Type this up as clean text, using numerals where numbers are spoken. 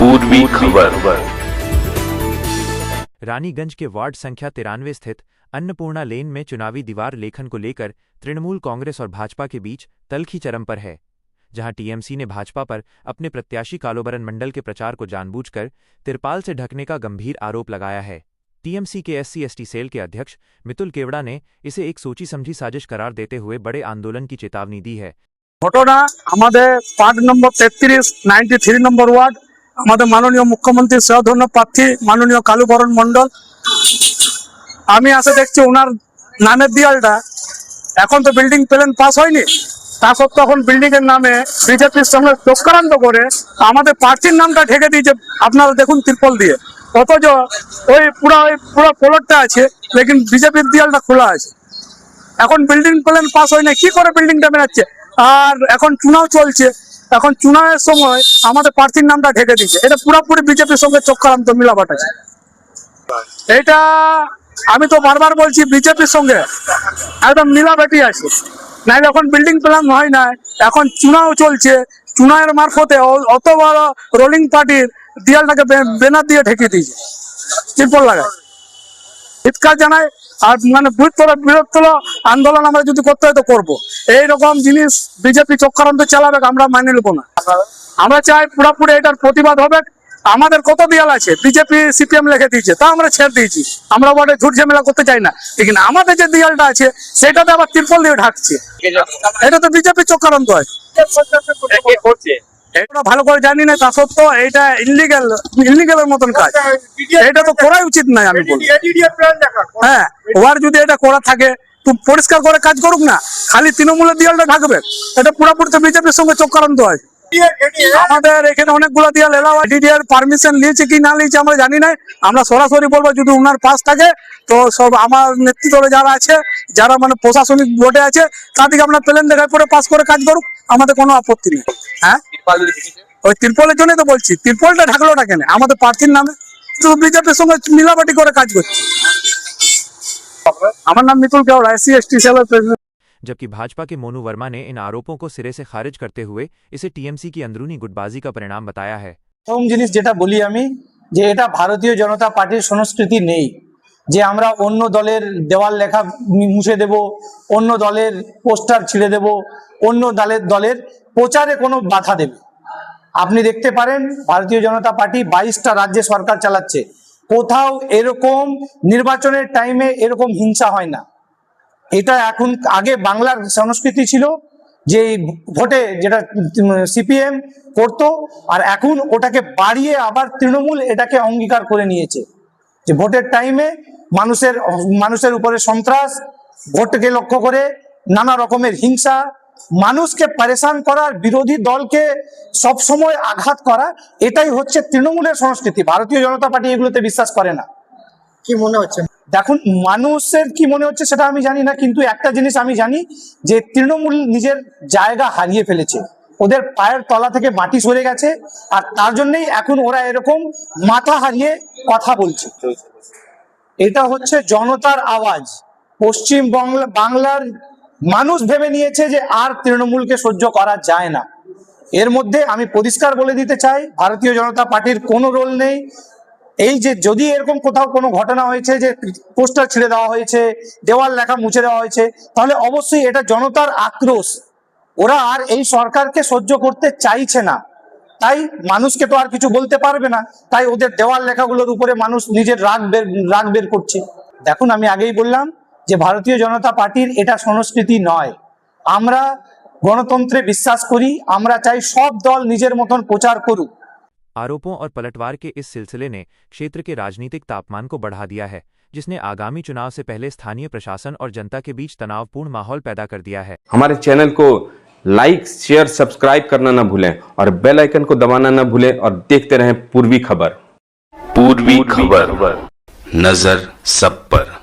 पूर्वी खबर। रानीगंज के वार्ड संख्या 93 स्थित अन्नपूर्णा लेन में चुनावी दीवार लेखन को लेकर तृणमूल कांग्रेस और भाजपा के बीच तल्खी चरम पर है, जहां टीएमसी ने भाजपा पर अपने प्रत्याशी कालोबरन मंडल के प्रचार को जानबूझकर तिरपाल से ढकने का गंभीर आरोप लगाया है। टीएमसी के SC/ST सेल के अध्यक्ष मितुल केवड़ा ने इसे एक सोची समझी साजिश करार देते हुए बड़े आंदोलन की चेतावनी दी है। ঘটনা আমাদের পার্ট নম্বর 33 93 নম্বর ওয়ার্ড আমাদের মাননীয় মুখ্যমন্ত্রী সহধন্য প্রার্থী মাননীয় কালুবরণ মণ্ডল। আমি আসে দেখছি ওনার নামের দেয়ালটা এখন তো বিল্ডিং প্ল্যান পাস হয়নি, তা সত্ত্বেও এখন বিল্ডিং এর নামে বিজেপির সঙ্গে চক্রান্ত করে আমাদের প্রার্থীর নামটা ঢেকে দিয়েছে। আপনারা দেখুন তিরপল দিয়ে, অথচ ওই পুরো প্লটটা আছে, লেকিন বিজেপির দেয়ালটা খোলা আছে। এখন বিল্ডিং প্ল্যান পাস হয় না, কি করে বিল্ডিংটা বেরাচ্ছে? আর এখন চুনাও চলছে, এখন চুনাওয়ের সময় আমাদের প্রার্থীর নামটা ঢেকে দিচ্ছে। এটা পুরোপুরি বিজেপির সঙ্গে চক্রান্ত মিলাবাট আছে। এটা আমি তো বারবার বলছি বিজেপির সঙ্গে একদম মিলাবাটি আছে, নাহলে এখন বিল্ডিং প্ল্যান হয় না, এখন চুনাও চলছে। চুনায়ের মারফতে অত বড় রোলিং পার্টির দেয়ালটাকে ব্যানার দিয়ে ঢেকে দিয়েছে, তিরপল লাগায়। চিৎকার জানায় আর মানে বৃহত্তর আন্দোলন আমরা যদি করতে হয় তো করবো। এইরকম জিনিস বিজেপি চক্রান্ত চালাবে, আমরা মানি নেবো না। আমরা চাই পুরোপুরি এটার প্রতিবাদ হবে। আমাদের কত দেয়াল আছে বিজেপি CPM লিখে দিয়েছে, তা আমরা ছেড়ে দিয়েছি, আমরা বড় ঝুট ঝামেলা করতে চাই না। लेकिन আমাদের যে দেয়ালটা আছে সেটাতে আবার তিরপল দিয়ে ঢাকছে, এটা তো বিজেপি চক্রান্ত হয়। এটা ভালো করে জানি না, তা সত্ত্বেও এটা ইলিগালের মতন কাজ, এটা তো করাই উচিত নয়। আমি বলি হ্যাঁ, ওর যদি এটা করা থাকে তো পরিষ্কার করে কাজ করুক না, খালি তৃণমূলের দেয়ালটা ঢাকবে। এটা পুরোপুরি তো বিজেপির সঙ্গে চক্রান্ত হয়। আমাদের এখানে অনেকগুলো দেয়াল এলাও DDR পারমিশন নিয়েছে কি না নিয়েছে আমরা জানি না। আমরা সরাসরি বলবো যদি উনার পাস থাকে তো সব আমার নেতৃত্বে যারা আছে, যারা মানে প্রশাসনিক বোর্ডে আছে, তাদেরকে আমরা প্ল্যান দেখার পরে পাস করে কাজ করুক, আমাদের কোনো আপত্তি নেই। হ্যাঁ, ওই তিরপলের জন্যই তো বলছি, তিরপলটা ঢাকলো না কেন? আমাদের প্রার্থীর নামে তো বিজেপির সঙ্গে মিলাবাটি করে কাজ করছে। আমার নাম মিতুল কেওড়া, SC/ST সেলের প্রেসিডেন্ট। जबकि भाजपा के मोनू वर्मा ने इन आरोपों को सिरे से खारिज करते हुए इसे टीएमसी की अंदरूनी गुटबाजी का परिणाम बताया है। প্রথম জিনিস যেটা বলি আমি, যে এটা ভারতীয় জনতা পার্টির সংস্কৃতি নেই যে আমরা অন্য দলের দেওয়াল লেখা মুছে দেব, অন্য দলের পোস্টার ছিঁড়ে দেব, অন্য দলের প্রচারে কোনো বাধা দেবে। আপনি দেখতে পারেন ভারতীয় জনতা পার্টি 22টা রাজ্যে সরকার চালাচ্ছে, কোথাও এরকম নির্বাচনের টাইমে এরকম হিংসা হয় না। এটা এখন আগে বাংলার সংস্কৃতি ছিল যে ভোটে যেটা CPM করতো, আর এখন ওটাকে বাড়িয়ে আবার তৃণমূল এটাকে অঙ্গীকার করে নিয়েছে যে ভোটের টাইমে মানুষের উপরে সন্ত্রাস, ভোটকে লক্ষ্য করে নানা রকমের হিংসা, মানুষকে পরেশান করার, বিরোধী দলকে সব সময় আঘাত করা, এটাই হচ্ছে তৃণমূলের সংস্কৃতি। ভারতীয় জনতা পার্টি এগুলোতে বিশ্বাস করে না। কি মনে হচ্ছে? দেখুন, মানুষের কি মনে হচ্ছে সেটা আমি জানি না, কিন্তু একটা জিনিস আমি জানি যে তৃণমূল নিজের জায়গা হারিয়ে ফেলেছে, ওদের পায়ের তলা থেকে মাটি সরে গেছে, আর তার জন্যই এখন ওরা এরকম মাথা হারিয়ে কথা বলছে। এটা হচ্ছে জনতার আওয়াজ। পশ্চিম বাংলার মানুষ ভেবে নিয়েছে যে আর তৃণমূলকে সহ্য করা যায় না। এর মধ্যে আমি পরিষ্কার বলে দিতে চাই, ভারতীয় জনতা পার্টির কোনো রোল নেই। এই যে যদি এরকম কোথাও কোনো ঘটনা হয়েছে যে পোস্টার ছিঁড়ে দেওয়া হয়েছে, দেওয়াল লেখা মুছে দেওয়া হয়েছে, তাহলে অবশ্যই এটা জনতার আক্রোশ। ওরা আর এই সরকারকে সহ্য করতে চাইছে না, তাই মানুষকে তো আর কিছু বলতে পারবে না, তাই ওদের দেওয়াল লেখাগুলোর উপরে মানুষ নিজের রাগ বের করছে। দেখুন, আমি আগেই বললাম যে ভারতীয় জনতা পার্টির এটা সংস্কৃতি নয়। আমরা গণতন্ত্রে বিশ্বাস করি, আমরা চাই সব দল নিজের মতন প্রচার করুক। आरोपों और पलटवार के इस सिलसिले ने क्षेत्र के राजनीतिक तापमान को बढ़ा दिया है, जिसने आगामी चुनाव से पहले स्थानीय प्रशासन और जनता के बीच तनावपूर्ण माहौल पैदा कर दिया है। हमारे चैनल को लाइक, शेयर, सब्सक्राइब करना न भूलें और बेल आइकन को दबाना न भूलें और देखते रहें पूर्वी खबर। पूर्वी खबर, नजर सब पर।